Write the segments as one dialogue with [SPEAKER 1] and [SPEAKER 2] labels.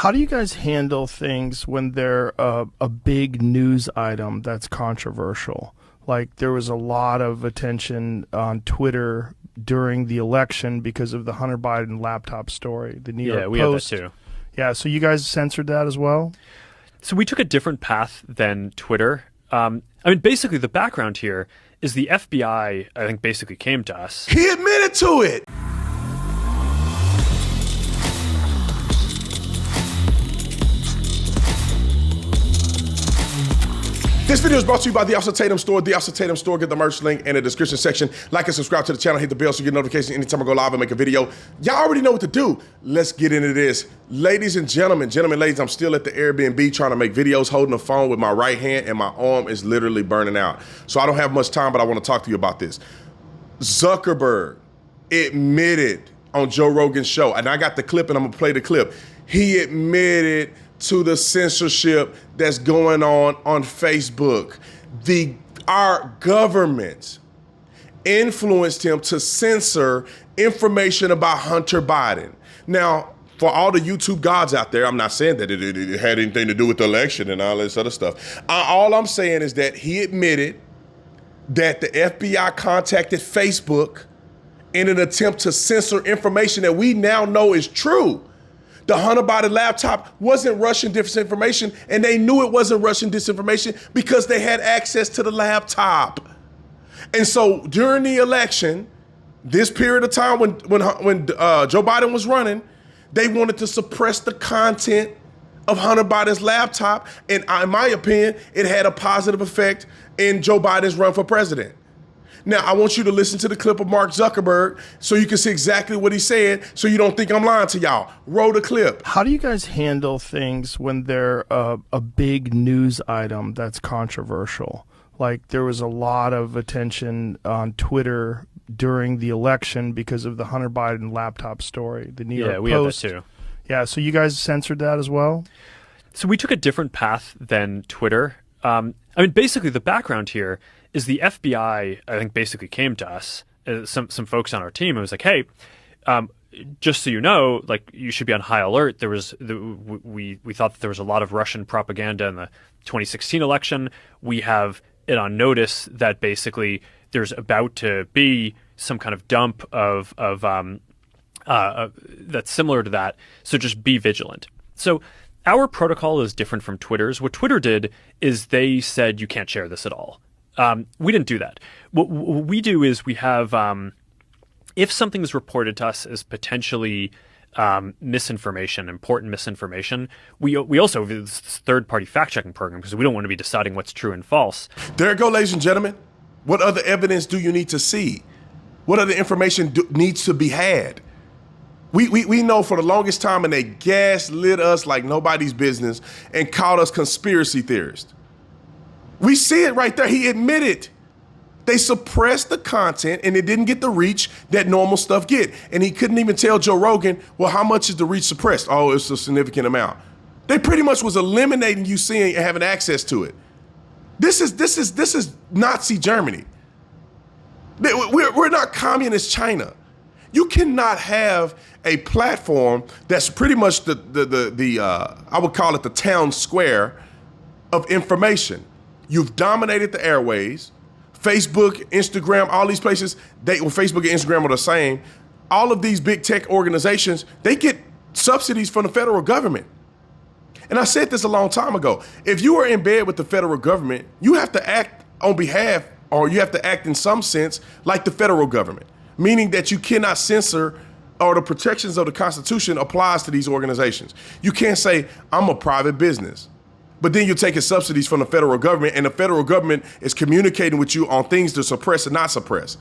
[SPEAKER 1] How do you guys handle things when they're a big news item that's controversial? Like there was a lot of attention on Twitter during the election because of the Hunter Biden laptop story. The New York Post.
[SPEAKER 2] Yeah, we have that too.
[SPEAKER 1] Yeah, so you guys censored that as well?
[SPEAKER 2] So we took a different path than Twitter. Basically the background here is the FBI, I think, basically came to us.
[SPEAKER 3] He admitted to it. This video is brought to you by the Officer Tatum Store. The Officer Tatum Store, get the merch link in the description section. Like and subscribe to the channel, hit the bell so you get notifications anytime I go live and make a video. Y'all already know what to do. Let's get into this. Ladies and gentlemen, ladies, I'm still at the Airbnb trying to make videos, holding the phone with my right hand, and my arm is literally burning out. So I don't have much time, but I want to talk to you about this. Zuckerberg admitted on Joe Rogan's show, and I got the clip and I'm gonna play the clip. He admitted to the censorship that's going on Facebook. Our government influenced him to censor information about Hunter Biden. Now, for all the YouTube gods out there, I'm not saying that it had anything to do with the election and all this other stuff. All I'm saying is that he admitted that the FBI contacted Facebook in an attempt to censor information that we now know is true. The Hunter Biden laptop wasn't Russian disinformation, and they knew it wasn't Russian disinformation because they had access to the laptop. And so during the election, this period of time when Joe Biden was running, they wanted to suppress the content of Hunter Biden's laptop, and in my opinion, it had a positive effect in Joe Biden's run for president. Now, I want you to listen to the clip of Mark Zuckerberg so you can see exactly what he said so you don't think I'm lying to y'all. Roll the clip.
[SPEAKER 1] How do you guys handle things when they're a big news item that's controversial? Like there was a lot of attention on Twitter during the election because of the Hunter Biden laptop story. The New York Post.
[SPEAKER 2] Yeah, we have that too.
[SPEAKER 1] Yeah, so you guys censored that as well?
[SPEAKER 2] So we took a different path than Twitter. Basically the background here is the FBI, I think, basically came to us, some folks on our team, and was like, hey, just so you know, like you should be on high alert. We thought that there was a lot of Russian propaganda in the 2016 election. We have it on notice that basically there's about to be some kind of dump of that's similar to that. So just be vigilant. So our protocol is different from Twitter's. What Twitter did is they said you can't share this at all. We didn't do that. What we do is we have, if something is reported to us as potentially misinformation, important misinformation, we also have this third-party fact-checking program because we don't want to be deciding what's true and false.
[SPEAKER 3] There you go, ladies and gentlemen. What other evidence do you need to see? What other information needs to be had? We know for the longest time, and they gaslit us like nobody's business and called us conspiracy theorists. We see it right there. He admitted they suppressed the content and it didn't get the reach that normal stuff get. And he couldn't even tell Joe Rogan, well, how much is the reach suppressed? Oh, it's a significant amount. They pretty much was eliminating you seeing and having access to it. This is Nazi Germany. We're not communist China. You cannot have a platform that's pretty much I would call it the town square of information. You've dominated the airways. Facebook, Instagram, all these places, Facebook and Instagram are the same. All of these big tech organizations, they get subsidies from the federal government. And I said this a long time ago. If you are in bed with the federal government, you have to act on behalf, or you have to act in some sense like the federal government, meaning that you cannot censor, or the protections of the Constitution applies to these organizations. You can't say, I'm a private business. But then you're taking subsidies from the federal government, and the federal government is communicating with you on things to suppress and not suppress.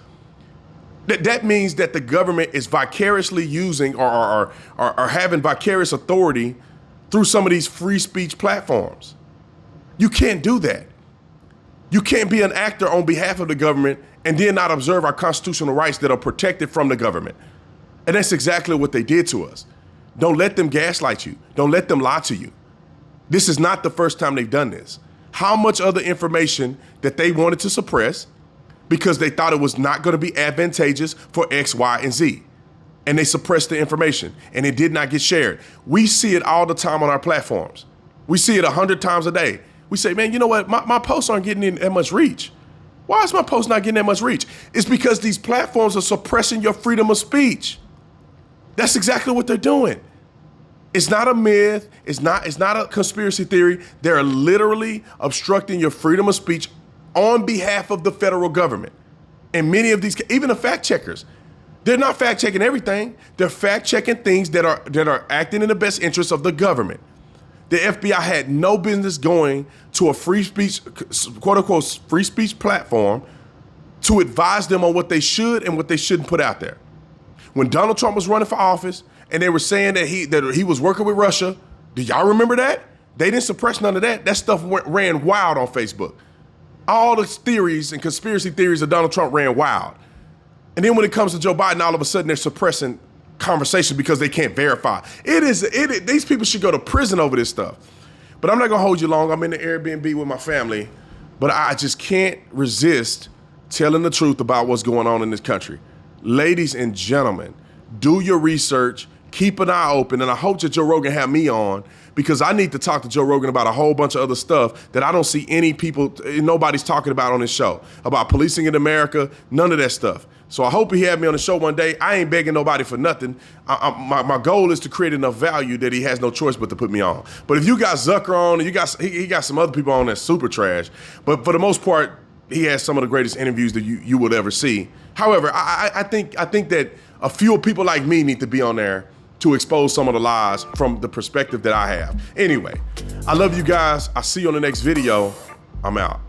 [SPEAKER 3] That means that the government is vicariously using or having vicarious authority through some of these free speech platforms. You can't do that. You can't be an actor on behalf of the government and then not observe our constitutional rights that are protected from the government. And that's exactly what they did to us. Don't let them gaslight you. Don't let them lie to you. This is not the first time they've done this. How much other information that they wanted to suppress because they thought it was not going to be advantageous for X, Y, and Z. and they suppressed the information and it did not get shared. We see it all the time on our platforms. We see it 100 times a day. We say, man, you know what? My posts aren't getting that much reach. Why is my post not getting that much reach? It's because these platforms are suppressing your freedom of speech. That's exactly what they're doing. It's not a myth. It's not a conspiracy theory. They're literally obstructing your freedom of speech on behalf of the federal government. And many of these, even the fact checkers, they're not fact checking everything. They're fact checking things that are acting in the best interest of the government. The FBI had no business going to a free speech, quote unquote, free speech platform to advise them on what they should and what they shouldn't put out there. When Donald Trump was running for office and they were saying that he was working with Russia, do y'all remember that? They didn't suppress none of that. That stuff ran wild on Facebook. All the theories and conspiracy theories of Donald Trump ran wild. And then when it comes to Joe Biden, all of a sudden they're suppressing conversation because they can't verify. These people should go to prison over this stuff. But I'm not gonna hold you long. I'm in the Airbnb with my family, but I just can't resist telling the truth about what's going on in this country. Ladies and gentlemen, do your research, keep an eye open, and I hope that Joe Rogan have me on because I need to talk to Joe Rogan about a whole bunch of other stuff that I don't see nobody's talking about on this show, about policing in America, none of that stuff. So I hope he had me on the show one day. I ain't begging nobody for nothing. My goal is to create enough value that he has no choice but to put me on. But if you got Zucker on, and he got some other people on that's super trash, but for the most part, he has some of the greatest interviews that you will ever see. However, I think that a few people like me need to be on there to expose some of the lies from the perspective that I have. Anyway, I love you guys. I'll see you on the next video. I'm out.